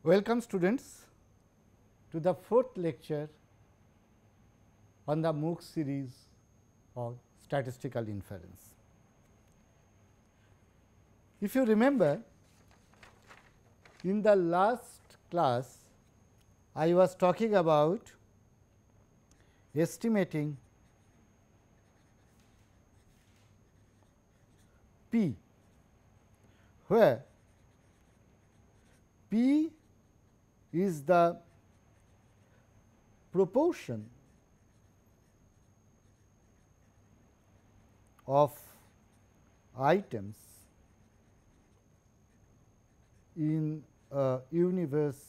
Welcome students to the fourth lecture on the MOOC series of statistical inference. If you remember, in the last class I was talking about estimating P, where P is the proportion of items in a universe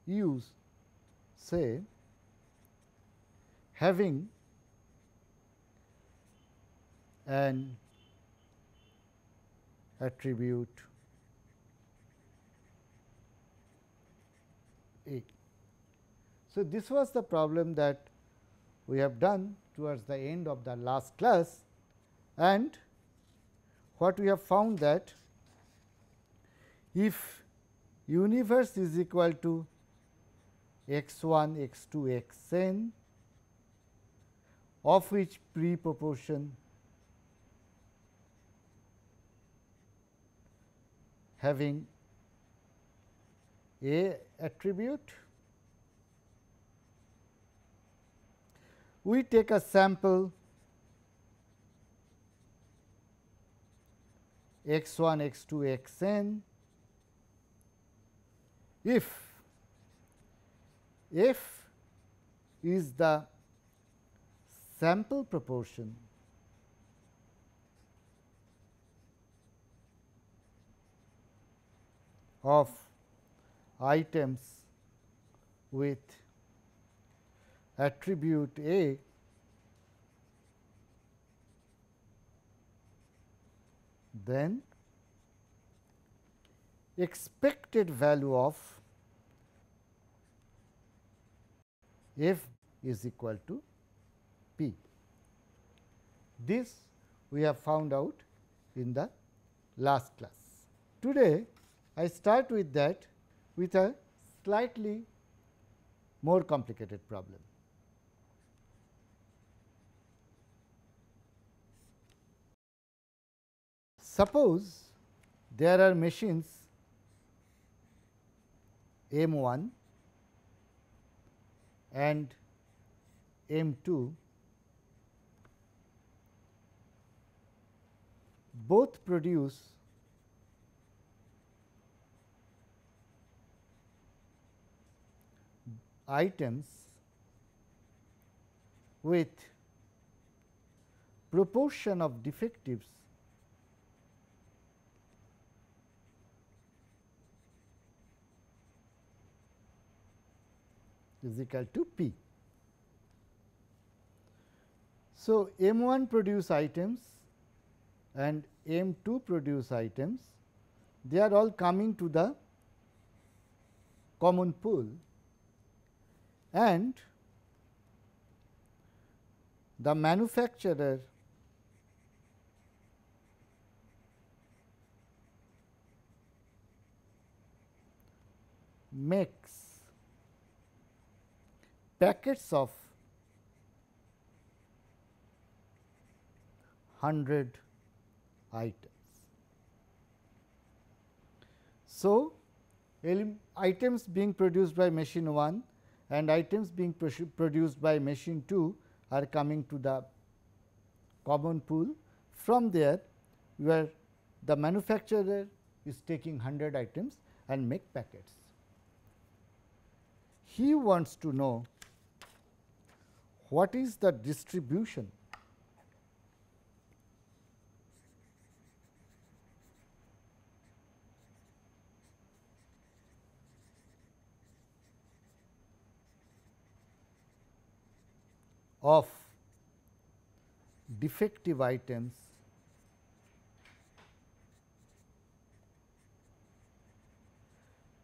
U, say having an attribute A. So, this was the problem that we have done towards the end of the last class, and what we have found that if universe is equal to x 1, x 2, x n, of which P proportion having A attribute, we take a sample x 1, x 2, x n. If f is the sample proportion of items with attribute A, then expected value of f is equal to P. This we have found out in the last class. Today, I start with that with a slightly more complicated problem. Suppose there are machines M 1 and M 2, both produce items with proportion of defectives is equal to P. So, M 1 produce items and M 2 produce items, they are all coming to the common pool, and the manufacturer makes packets of 100 items. So, items being produced by machine 1 and items being produced by machine 2 are coming to the common pool. From there, where the manufacturer is taking 100 items and make packets. He wants to know what is the distribution of defective items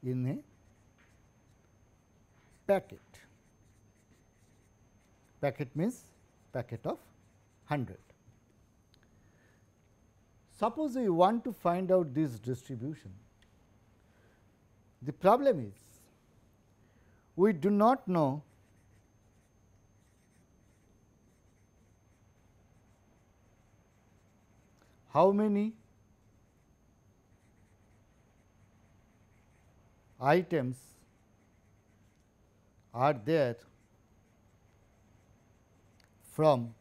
in a packet. Packet means packet of 100. Suppose we want to find out this distribution, The problem is we do not know how many items are there from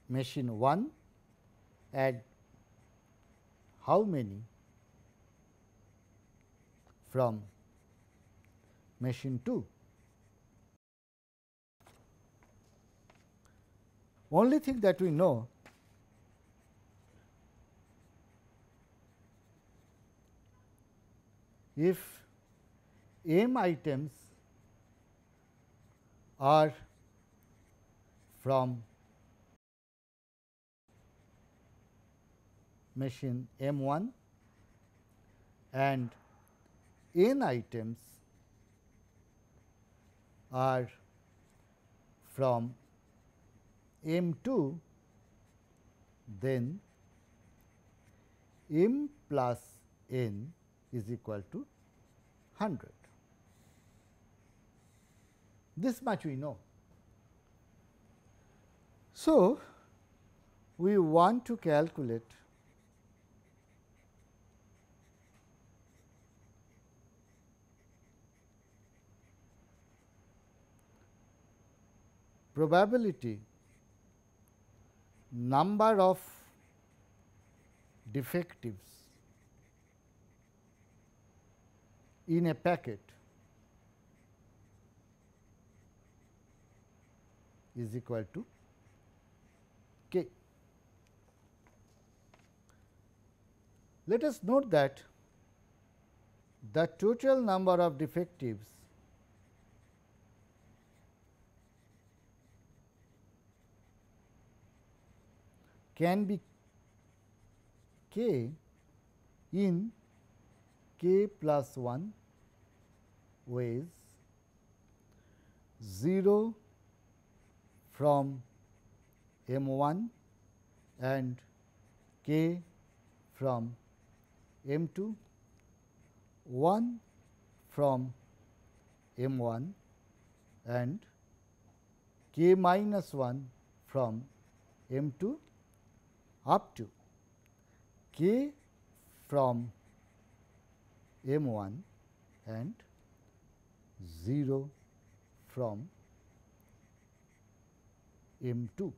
machine 1 and how many from machine 2. Only thing that we know if m items are from machine M1 and n items are from M2, then m plus n is equal to 100. This much we know. So, we want to calculate probability number of defectives in a packet is equal to k. Let us note that the total number of defectives can be k in k plus 1 ways, 0 from M1 and k from M2, 1 from M1 and k minus 1 from M2 up to k from M1 and 0 from M2.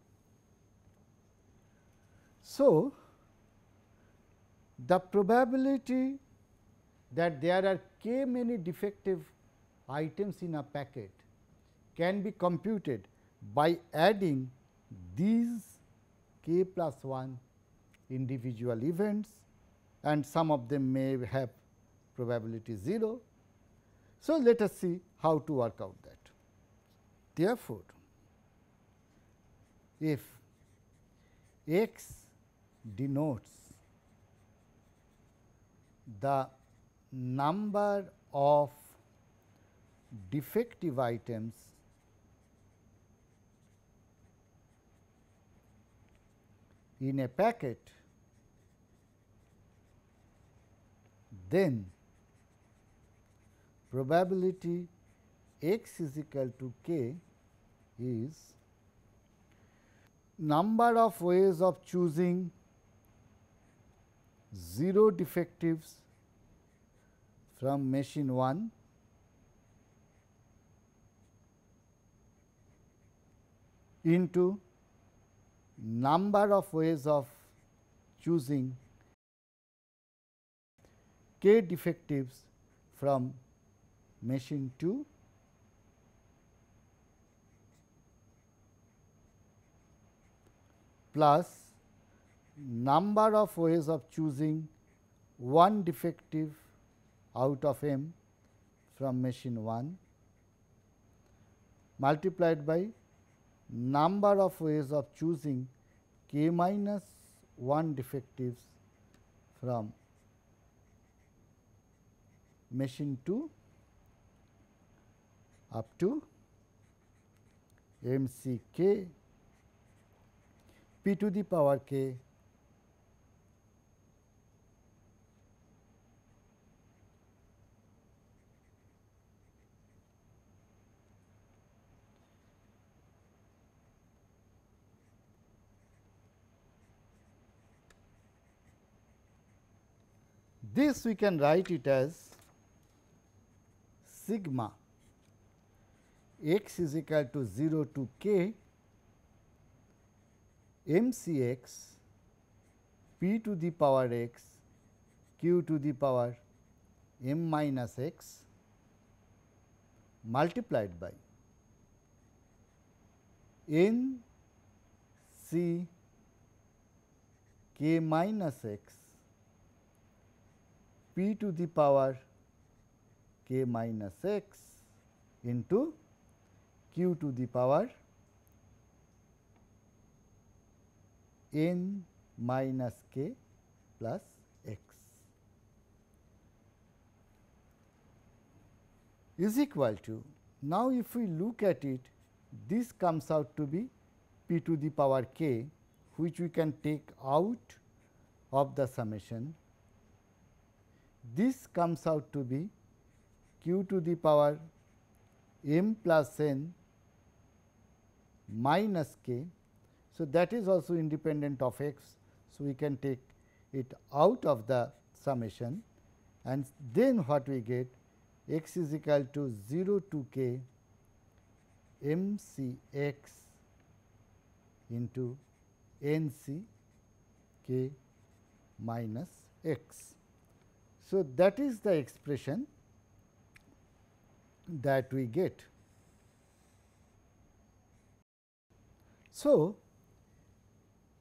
So, the probability that there are k many defective items in a packet can be computed by adding these k plus 1 individual events, and some of them may have probability 0. So, let us see how to work out that. Therefore, if x denotes the number of defective items in a packet, then probability x is equal to k is number of ways of choosing 0 defectives from machine 1 into number of ways of choosing k defectives from machine 2 plus number of ways of choosing 1 defective out of M from machine 1 multiplied by number of ways of choosing k minus 1 defectives from machine 2 up to M C k p to the power k This we can write it as sigma x is equal to 0 to k mcx p to the power x q to the power m minus x multiplied by n c k minus x p to the power k minus x into q to the power n minus k plus x is equal to, now if we look at it, this comes out to be p to the power k, which we can take out of the summation. This comes out to be q to the power m plus n minus k. So, that is also independent of x. So, we can take it out of the summation, and then what we get, x is equal to 0 to k m c x into n c k minus x. So, that is the expression that we get. So,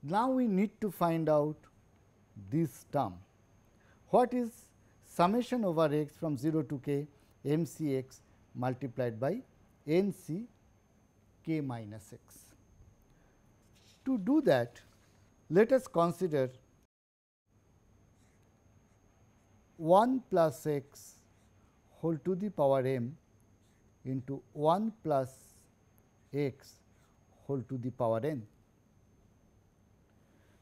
now we need to find out this term. What is summation over x from 0 to k m c x multiplied by n c k minus x? To do that, let us consider 1 plus x whole to the power m into 1 plus x whole to the power n.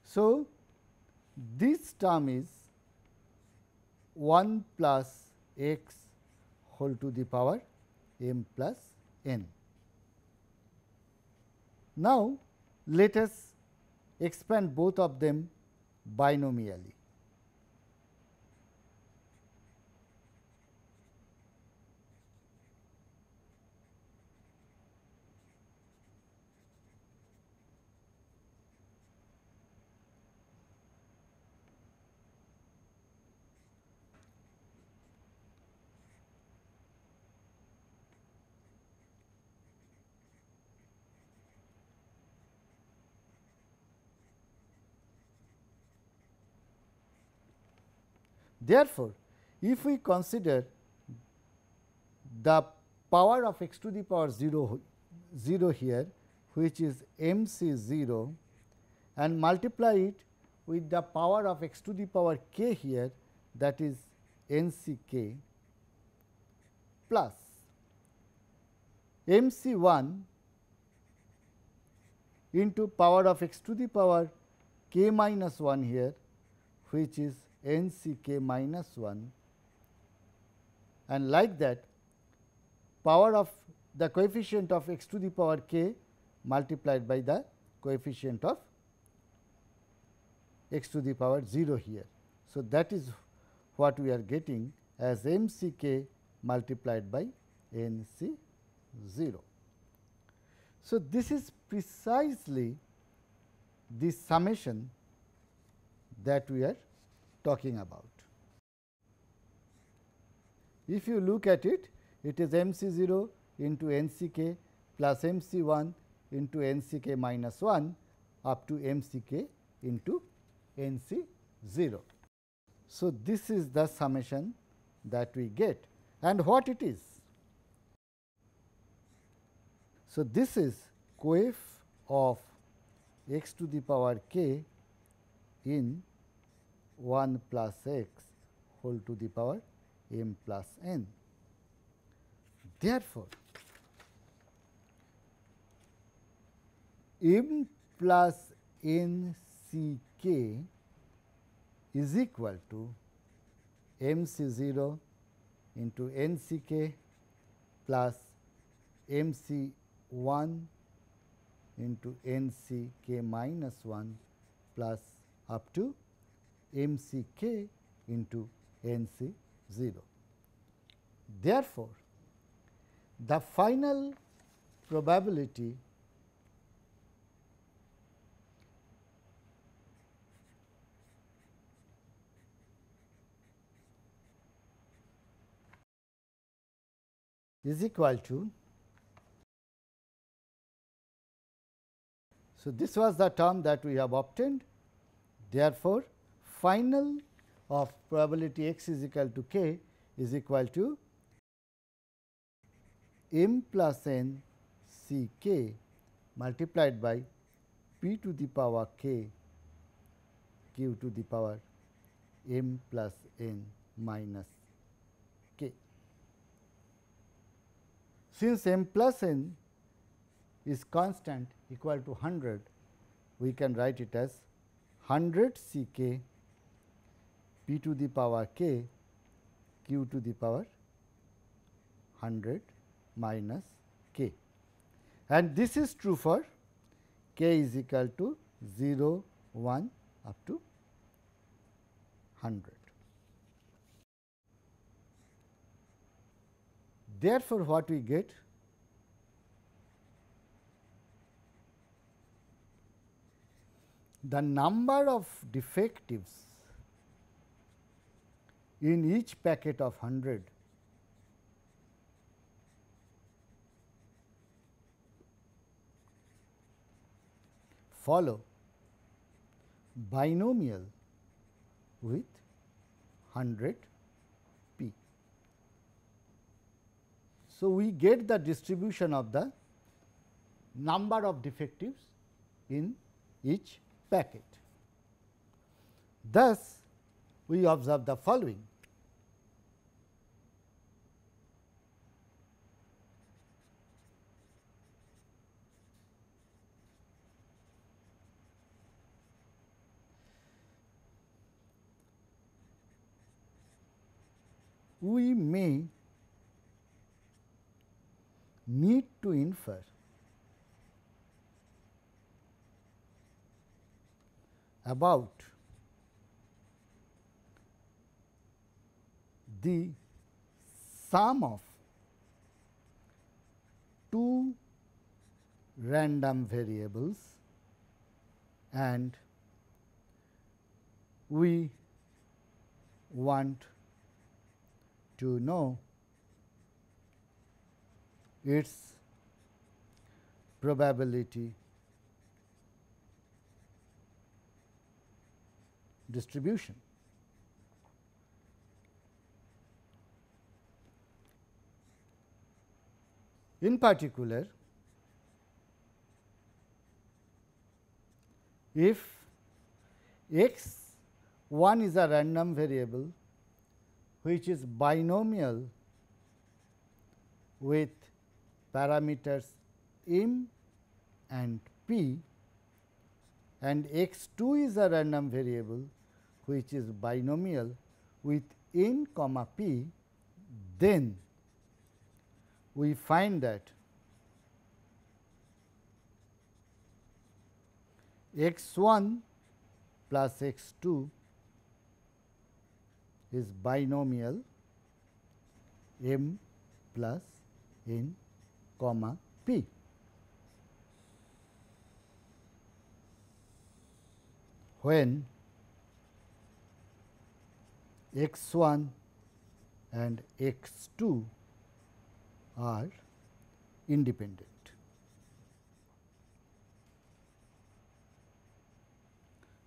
So, this term is 1 plus x whole to the power m plus n. Now, let us expand both of them binomially. Therefore, if we consider the power of x to the power 0 here, which is m c 0, and multiply it with the power of x to the power k here, that is n c k, plus m c 1 into power of x to the power k minus 1 here, which is n c k minus 1, and like that power of the coefficient of x to the power k multiplied by the coefficient of x to the power 0 here. So, that is what we are getting as m c k multiplied by n c 0. So, this is precisely the summation that we are talking about. If you look at it, it is m c 0 into n c k plus m c 1 into n c k minus 1 up to m c k into n c 0. So, this is the summation that we get, and what it is. So, this is coef of x to the power k in 1 plus x whole to the power m plus n. Therefore, m plus n c k is equal to m c 0 into n c k plus m c 1 into n c k minus 1 plus up to m c k into NC 0. Therefore, the final probability is equal to, so this was the term that we have obtained. Therefore, final of probability x is equal to k is equal to m plus n C k multiplied by p to the power k q to the power m plus n minus k. Since m plus n is constant equal to 100, we can write it as 100 C k p to the power k q to the power 100 minus k, and this is true for k is equal to 0, 1 up to 100. Therefore, what we get? The number of defectives in each packet of 100 follow binomial with 100 p. So, we get the distribution of the number of defectives in each packet. Thus, we observe the following. We may need to infer about the sum of two random variables, and we want to know its probability distribution. In particular, if x 1 is a random variable which is binomial with parameters m and p, and x 2 is a random variable which is binomial with n comma p, then we find that x 1 plus x 2 is binomial m plus n comma p. When x 1 and x 2 are independent.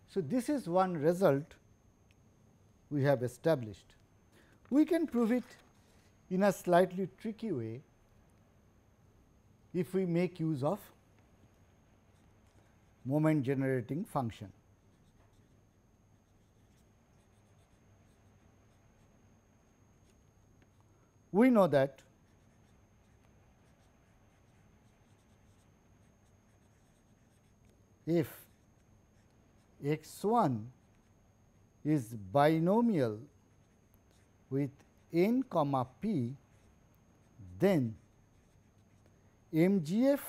So, this is one result we have established. We can prove it in a slightly tricky way if we make use of moment generating function. We know that if x 1 is binomial with n comma p, then MGF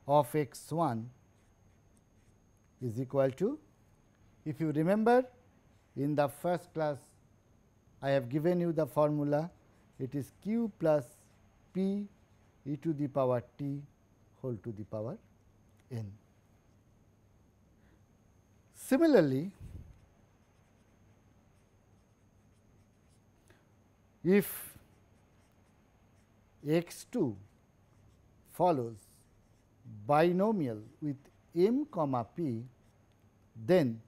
of x 1 is equal to, if you remember in the first class I have given you the formula. It is q plus p e to the power t whole to the power n. Similarly, if x 2 follows binomial with m comma p, then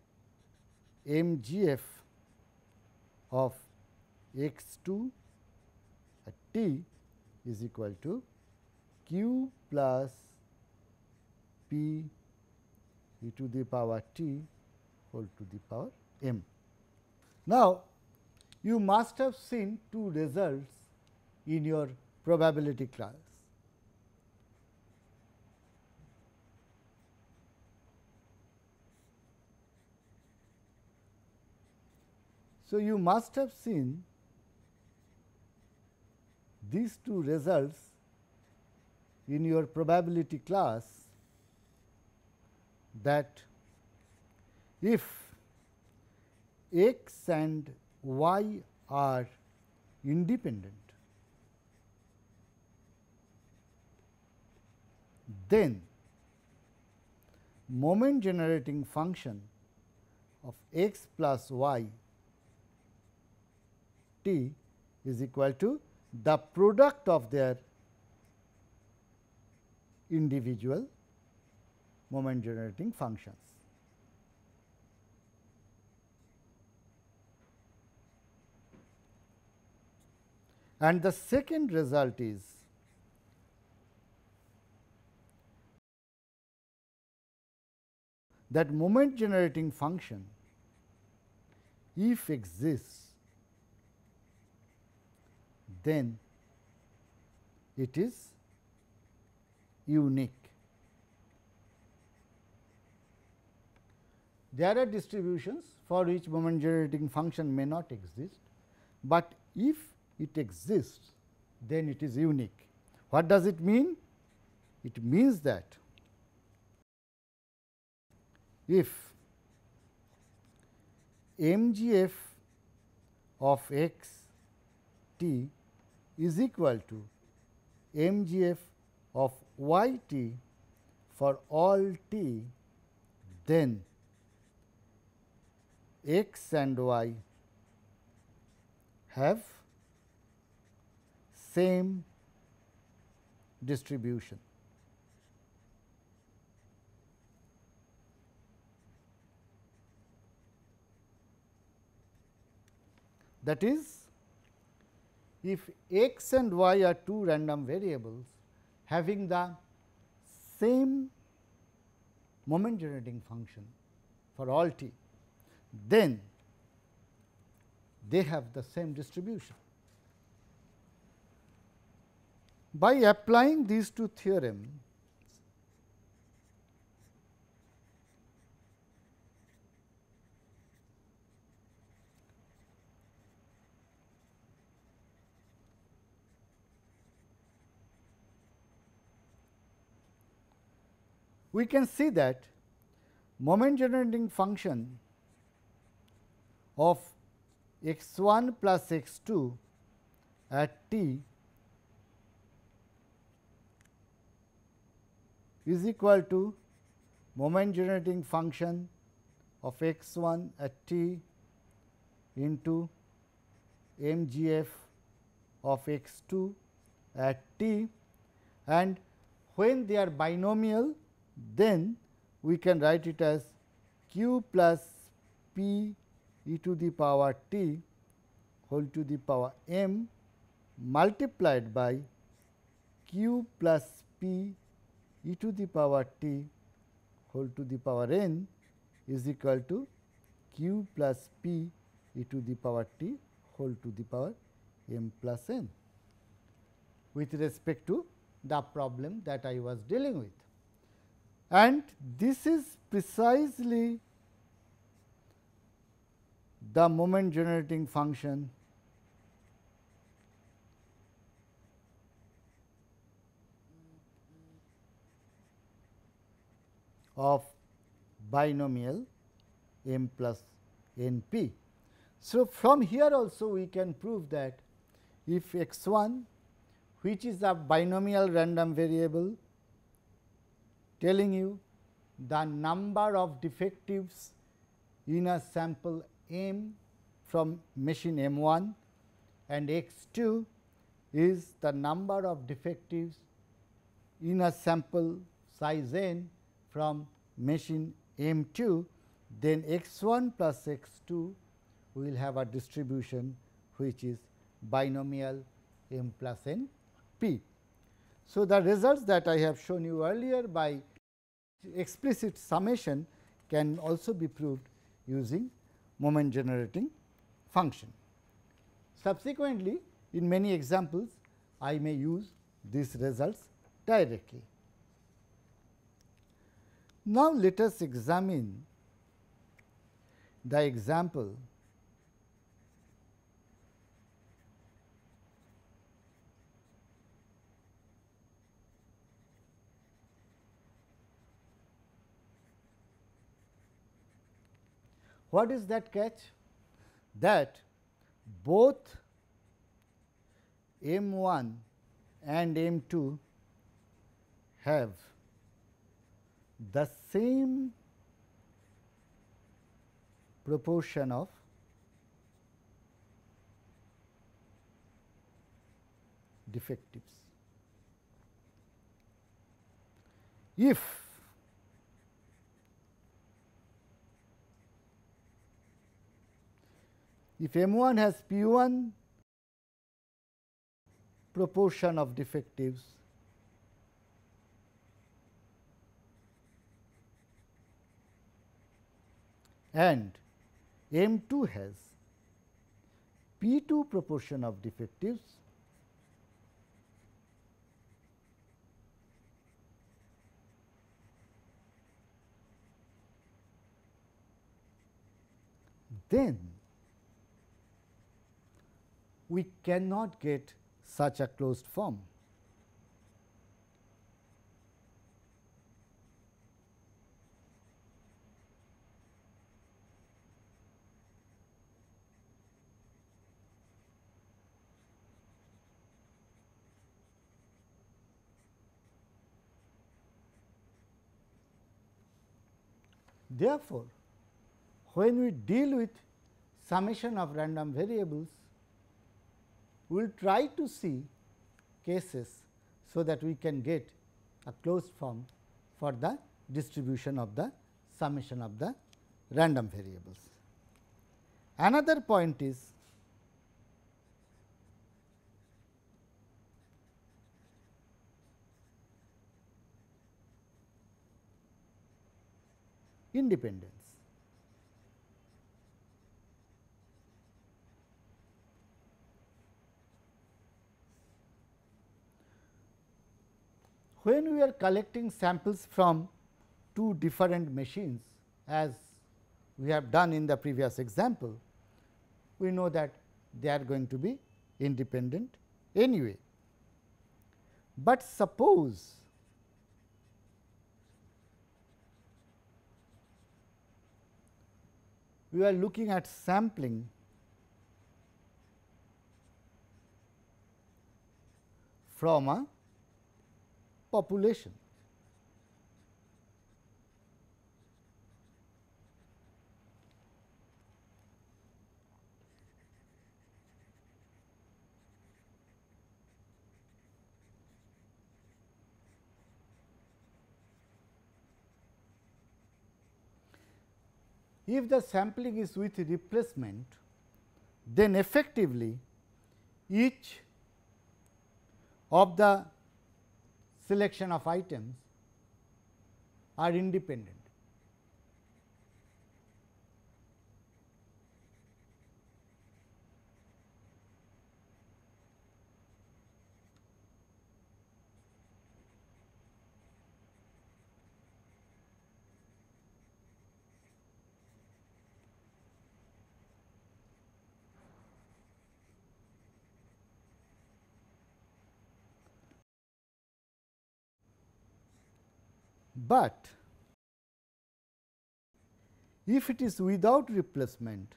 mgf of x 2 at t is equal to q plus p e to the power t whole to the power m. Now, you must have seen two results in your probability class. So, you must have seen these two results in your probability class, that if x and y are independent, then moment generating function of x plus y t is equal to the product of their individual moment generating functions. And the second result is that moment generating function, if exists, then it is unique. There are distributions for which moment generating function may not exist, but if it exists, then it is unique. What does it mean? It means that if mgf of x t is equal to mgf of y t for all t, then x and y have same distribution. That is, if x and y are two random variables having the same moment generating function for all t, then they have the same distribution. By applying these two theorems, we can see that moment generating function of x 1 plus x 2 at t is equal to moment generating function of x 1 at t into mgf of x 2 at t, and when they are binomial, then we can write it as q plus p e to the power t whole to the power m multiplied by q plus p e to the power t whole to the power n is equal to q plus p e to the power t whole to the power m plus n, with respect to the problem that I was dealing with. And this is precisely the moment generating function of binomial m plus n p. So, from here also we can prove that if x 1, which is a binomial random variable telling you the number of defectives in a sample M from machine M 1, and x 2 is the number of defectives in a sample size n from machine M 2, then x 1 plus x 2 will have a distribution which is binomial m plus n p. So, the results that I have shown you earlier by explicit summation can also be proved using moment generating function. Subsequently, in many examples I may use these results directly. Now, let us examine the example What is that catch? That both M 1 and M 2 have the same proportion of defectives. If M 1 has P 1 proportion of defectives, and M 2 has P 2 proportion of defectives, then we cannot get such a closed form. Therefore, when we deal with summation of random variables, we will try to see cases so that we can get a closed form for the distribution of the summation of the random variables. Another point is independence. When we are collecting samples from two different machines, as we have done in the previous example, we know that they are going to be independent anyway. But suppose we are looking at sampling from a population. If the sampling is with replacement, then effectively each of the selection of items are independent. But if it is without replacement,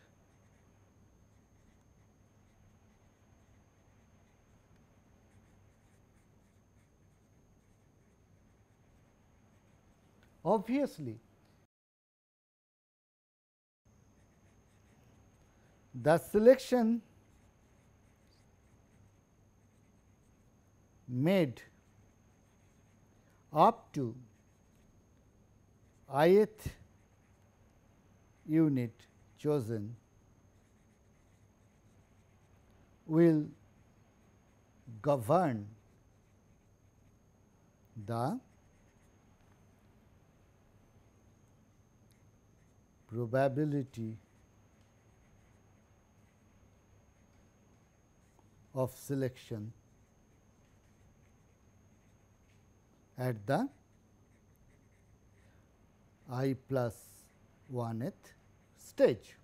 Obviously, the selection made up to ith unit chosen will govern the probability of selection at the I plus 1th stage.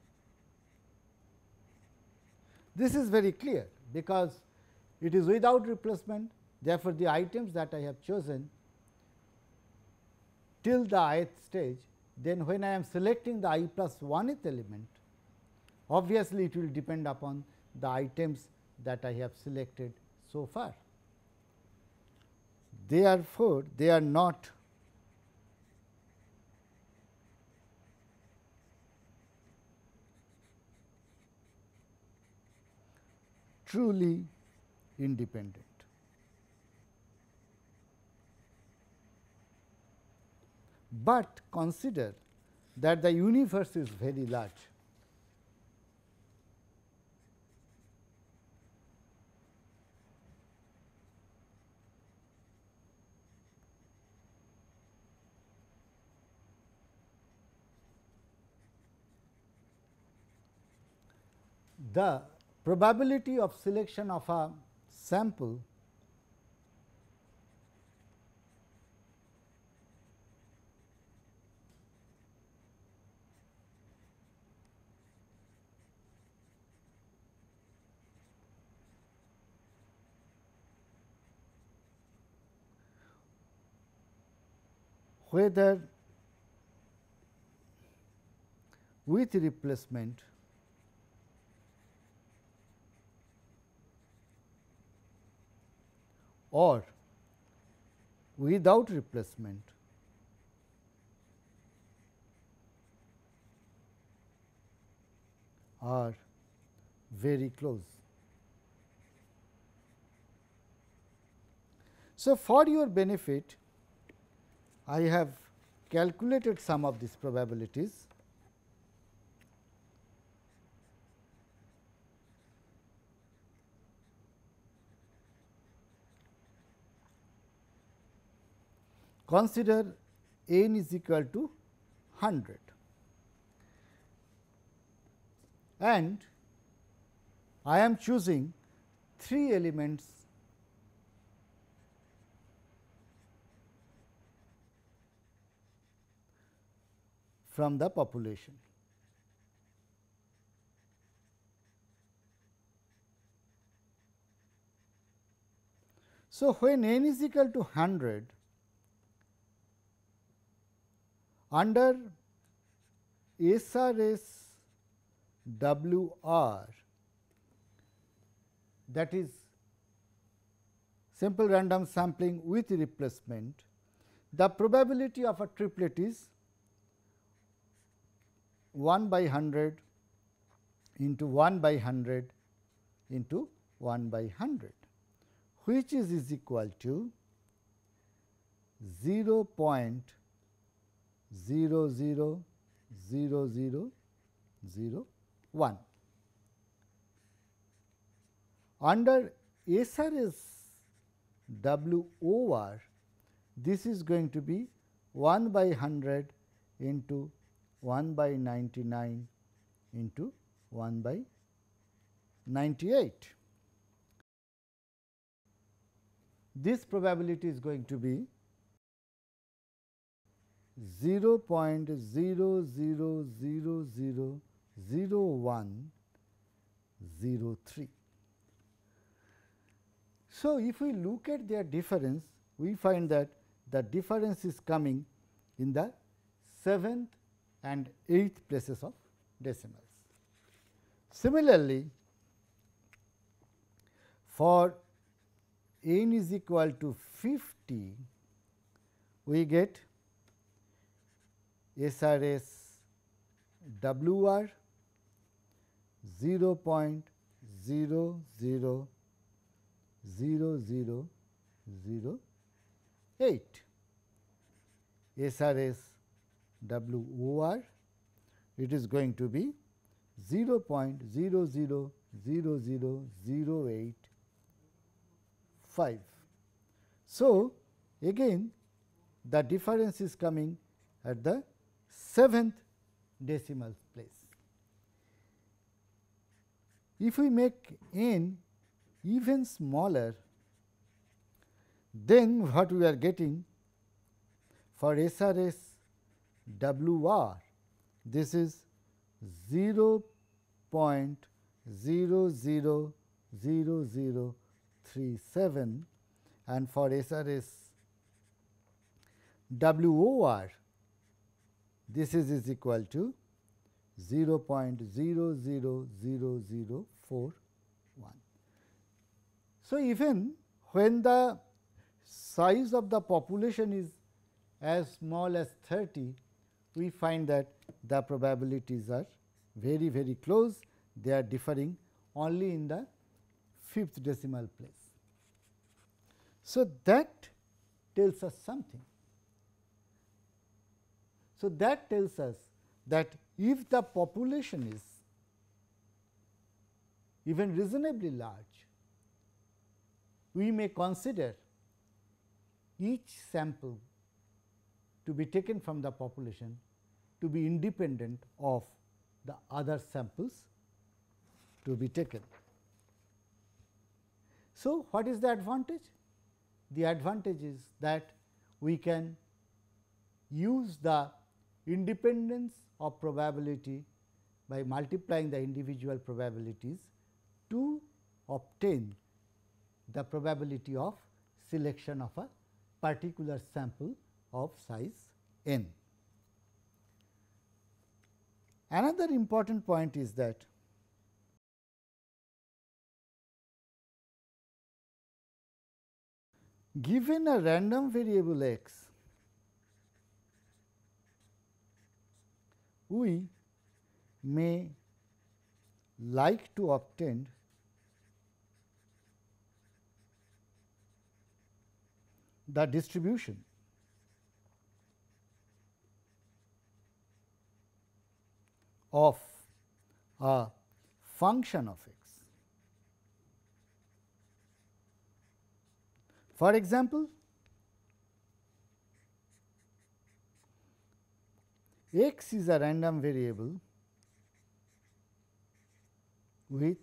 This is very clear, because it is without replacement. Therefore, the items that I have chosen till the ith stage, then when I am selecting the I plus 1th element, obviously it will depend upon the items that I have selected so far. Therefore, they are not truly independent. But consider that the universe is very large. The probability of selection of a sample whether with replacement or without replacement are very close. So, for your benefit, I have calculated some of these probabilities. Consider n is equal to 100, and I am choosing 3 elements from the population. So, when n is equal to 100, under SRS WR, that is simple random sampling with replacement, the probability of a triplet is 1 by 100 into 1 by 100 into 1 by 100, which is equal to 0.000001. Under SRS WOR, this is going to be 1 by 100 into 1 by 99 into 1 by 98. This probability is going to be 0.00000103. So, if we look at their difference, we find that the difference is coming in the 7th and 8th places of decimals. Similarly, for n is equal to 50, we get SRS WR 0.000008. SRS WOR, it is going to be 0.000008.5. So, again the difference is coming at the 7th decimal place. If we make n even smaller, then what we are getting for SRS WR, this is 0.000037, and for SRS WOR, this is equal to 0.000041. So, even when the size of the population is as small as 30, we find that the probabilities are very, very close. They are differing only in the 5th decimal place. So, that tells us something. So, that tells us that if the population is even reasonably large, we may consider each sample to be taken from the population to be independent of the other samples to be taken. So, what is the advantage? The advantage is that we can use the independence of probability by multiplying the individual probabilities to obtain the probability of selection of a particular sample of size n. Another important point is that given a random variable x, we may like to obtain the distribution of a function of x. For example, x is a random variable with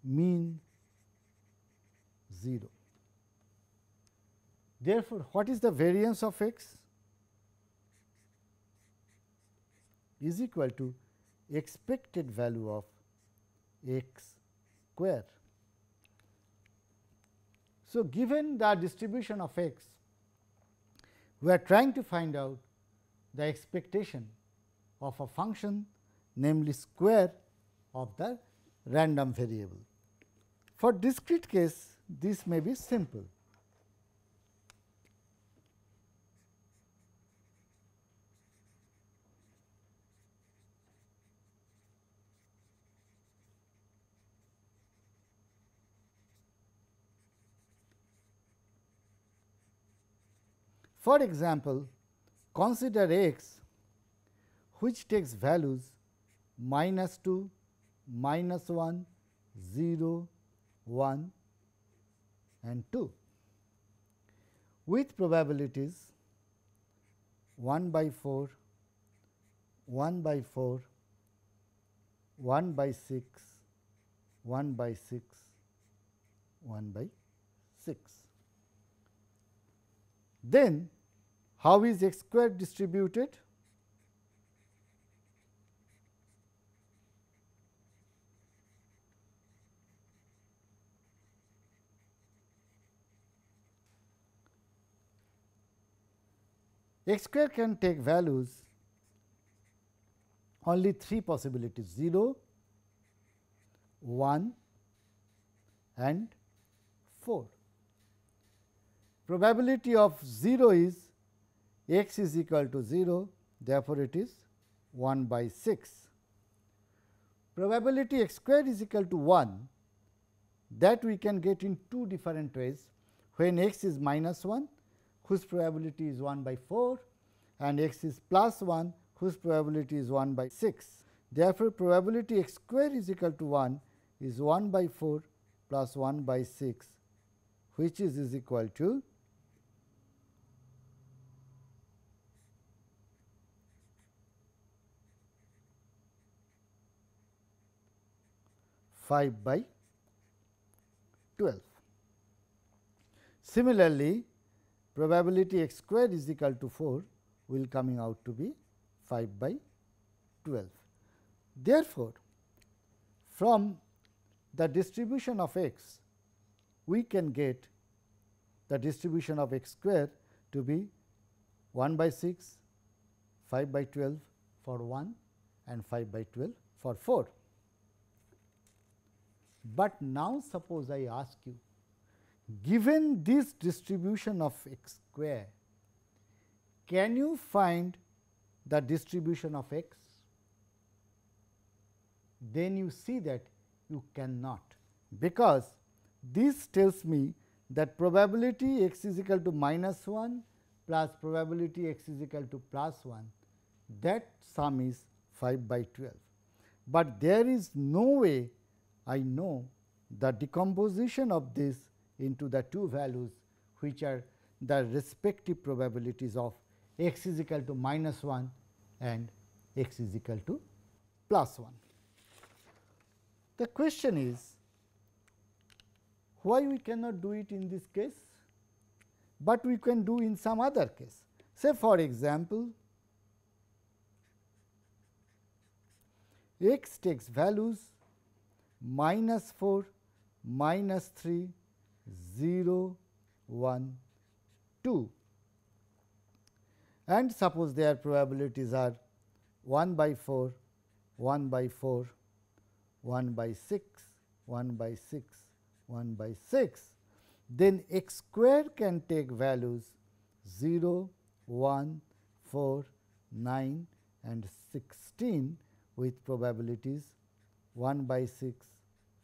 mean 0. Therefore, what is the variance of x? Is equal to expected value of x square. So, given the distribution of x, we are trying to find out the expectation of a function, namely square of the random variable. For discrete case, this may be simple. For example, consider x which takes values -2, -1, 0, 1 and 2 with probabilities 1/4, 1/4, 1/6, 1/6, 1/6. Then how is x square distributed? X square can take values only 3 possibilities 0, 1 and 4. Probability of 0 is x is equal to 0, therefore, it is 1 by 6. Probability x square is equal to 1, that we can get in two different ways. When x is minus 1, whose probability is 1 by 4, and x is plus 1, whose probability is 1 by 6. Therefore, probability x square is equal to 1 is 1 by 4 plus 1 by 6, which is equal to 5 by 12. Similarly, probability x square is equal to 4 will coming out to be 5 by 12. Therefore, from the distribution of x, we can get the distribution of x square to be 1 by 6, 5 by 12 for 1 and 5 by 12 for 4. But now suppose I ask you, given this distribution of x square, can you find the distribution of x? Then you see that you cannot, because this tells me that probability x is equal to minus 1 plus probability x is equal to plus 1, that sum is 5 by 12. But there is no way I know the decomposition of this into the two values, which are the respective probabilities of x is equal to minus 1 and x is equal to plus 1. The question is, why we cannot do it in this case, but we can do in some other case. Say for example, x takes values minus 4, minus 3, 0, 1, 2, and suppose their probabilities are 1 by 4, 1 by 4, 1 by 6, 1 by 6, 1 by 6, then x square can take values 0, 1, 4, 9 and 16 with probabilities 1 by 6,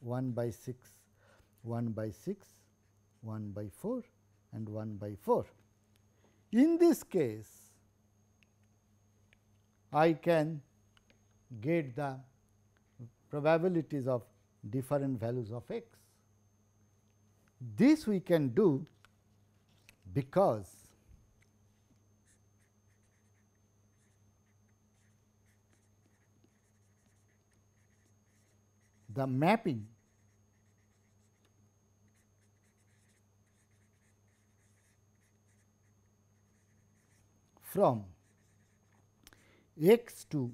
1 by 6, 1 by 6, 1 by 4 and 1 by 4. In this case, I can get the probabilities of different values of x. This we can do because the mapping from x to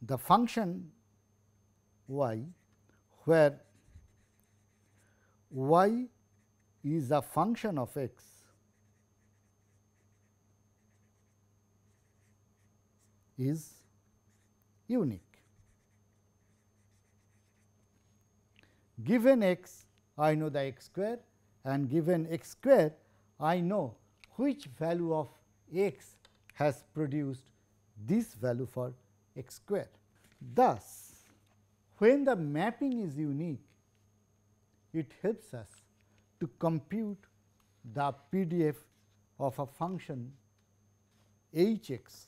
the function y, where y is a function of x, is unique. Given x, I know the x square, and given x square, I know which value of x has produced this value for x square. Thus, when the mapping is unique, it helps us to compute the PDF of a function h x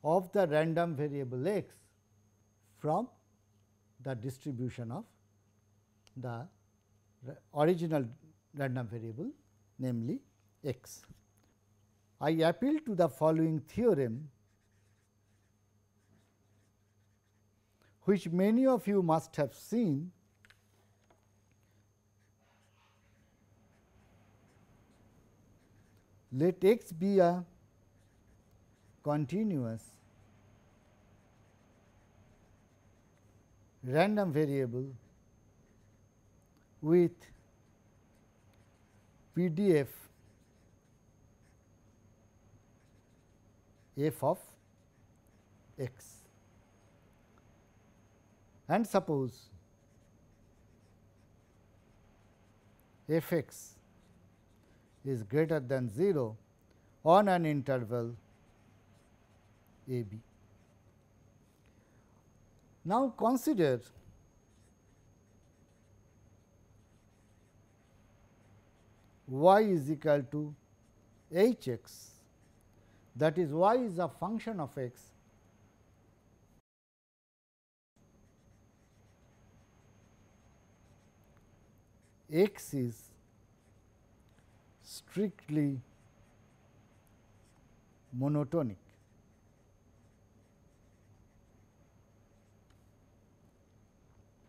of the random variable x from the distribution of the original random variable, namely x. I appeal to the following theorem, which many of you must have seen. Let x be a continuous random variable with PDF f of x, and suppose f x is greater than 0, on an interval a b. Now, consider y is equal to h x, that is y is a function of x x is strictly monotonic.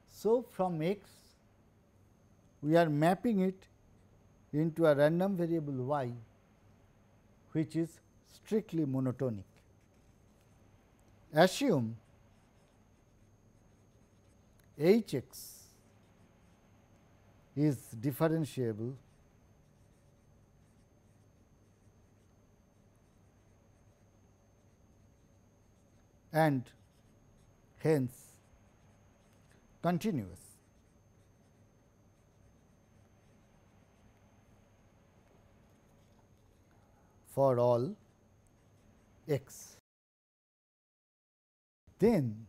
So, from x we are mapping it into a random variable y which is strictly monotonic. Assume h x is differentiable and hence continuous. For all x. Then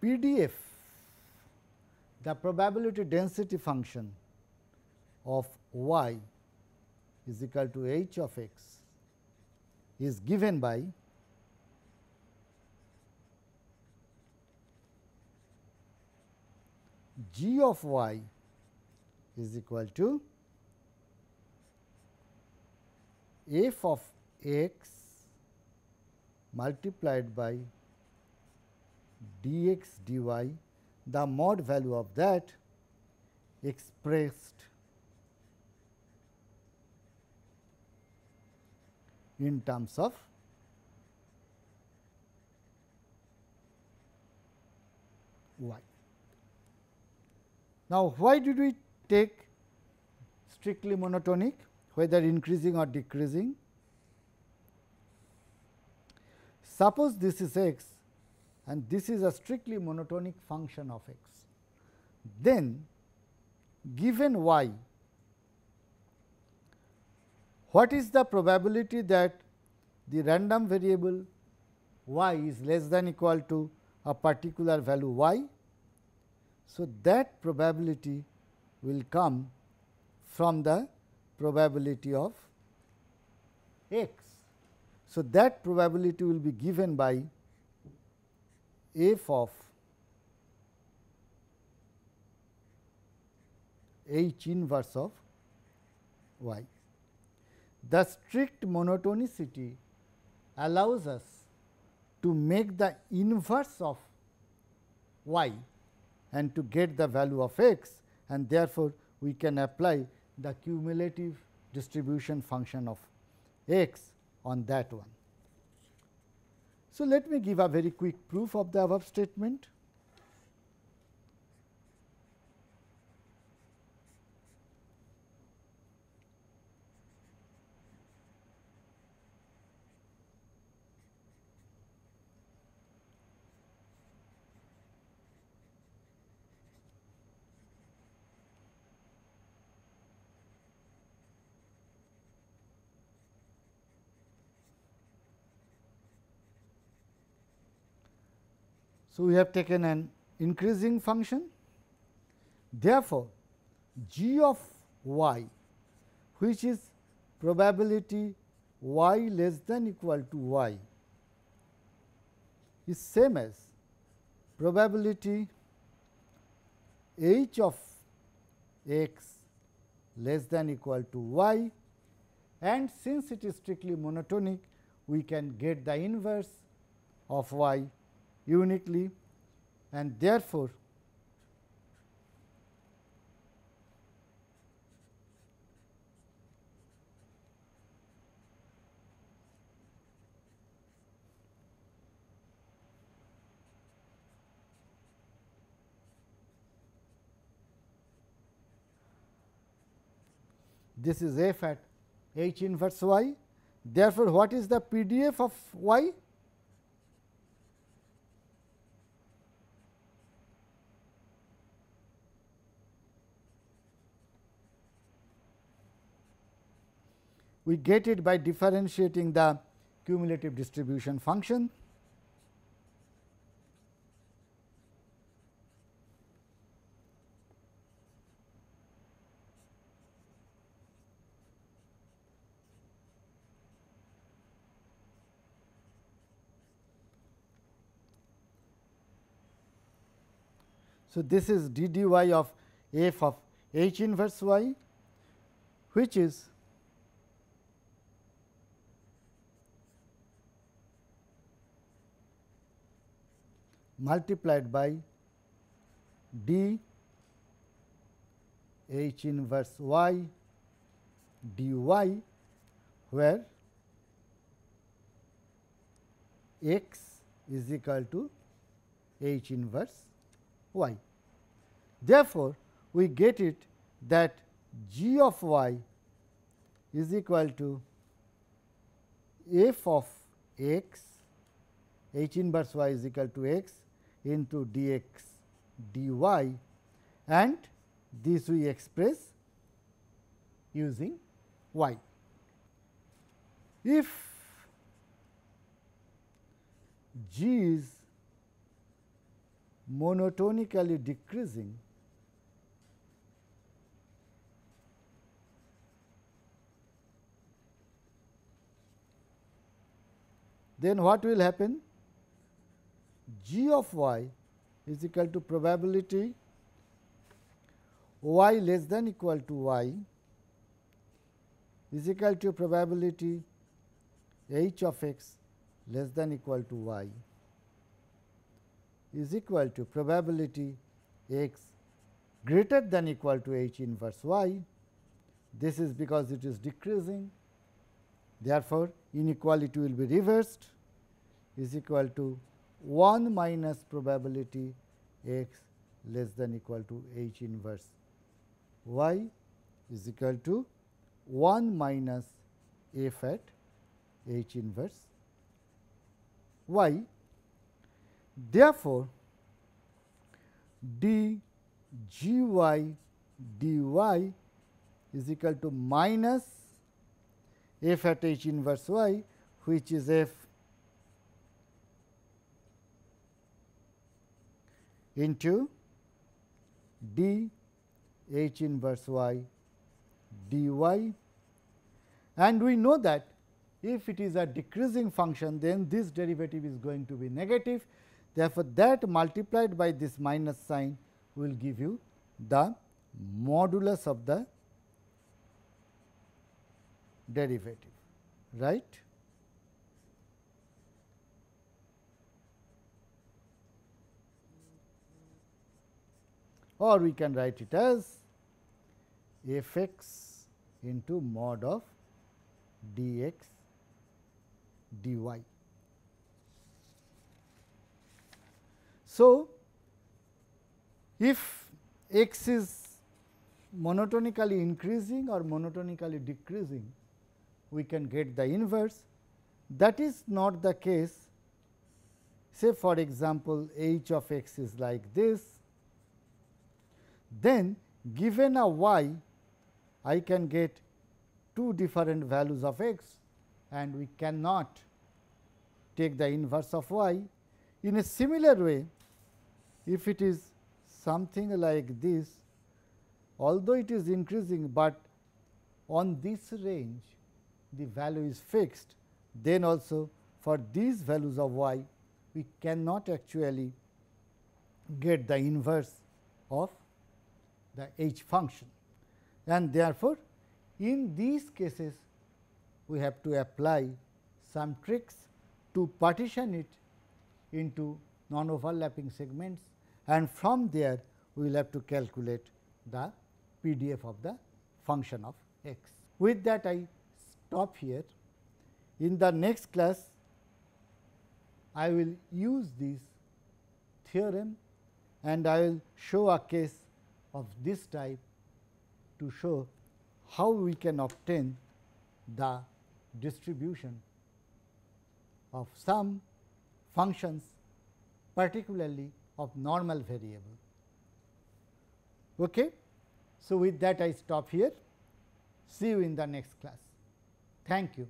PDF, the probability density function of y is equal to h of x, is given by g of y is equal to f of x multiplied by dx dy, the mod value of that expressed in terms of y. Now, why did we take strictly monotonic, whether increasing or decreasing? Suppose this is x and this is a strictly monotonic function of x, then given y, what is the probability that the random variable y is less than equal to a particular value y? So, that probability will come from the probability of x. So, that probability will be given by f of h inverse of y. The strict monotonicity allows us to make the inverse of y and to get the value of x, and therefore, we can apply the cumulative distribution function of x on that one. So, let me give a very quick proof of the above statement. So, we have taken an increasing function. Therefore, g of y, which is probability y less than equal to y, is same as probability h of x less than equal to y, and since it is strictly monotonic, we can get the inverse of y uniquely, and therefore, this is f at h inverse y. Therefore, what is the PDF of y? we get it by differentiating the cumulative distribution function. So, this is d dy of f of h inverse y, which is multiplied by d h inverse y dy, where x is equal to h inverse y. Therefore, we get it that g of y is equal to f of x, h inverse y is equal to x into dx dy, and this we express using y. If g is monotonically decreasing, then what will happen? G of y is equal to probability y less than equal to y is equal to probability h of x less than equal to y is equal to probability x greater than equal to h inverse y. This is because it is decreasing. Therefore, inequality will be reversed, is equal to 1 minus probability x less than equal to h inverse y is equal to 1 minus f at h inverse y. Therefore, d g y dy is equal to minus f at h inverse y, which is f into d h inverse y dy, and we know that if it is a decreasing function, then this derivative is going to be negative. Therefore, that multiplied by this minus sign will give you the modulus of the derivative, right. Or we can write it as f x into mod of dx dy. So, if x is monotonically increasing or monotonically decreasing, we can get the inverse. That is not the case. Say for example, h of x is like this, then given a y, I can get two different values of x, and we cannot take the inverse of y. In a similar way, if it is something like this, although it is increasing, but on this range the value is fixed, then also for these values of y, we cannot actually get the inverse of the h function. And therefore, in these cases we have to apply some tricks to partition it into non-overlapping segments, and from there we will have to calculate the PDF of the function of x. With that, I stop here. In the next class, I will use this theorem and I will show a case of this type to show how we can obtain the distribution of some functions, particularly of normal variable. Okay. So, with that I stop here. See you in the next class. Thank you.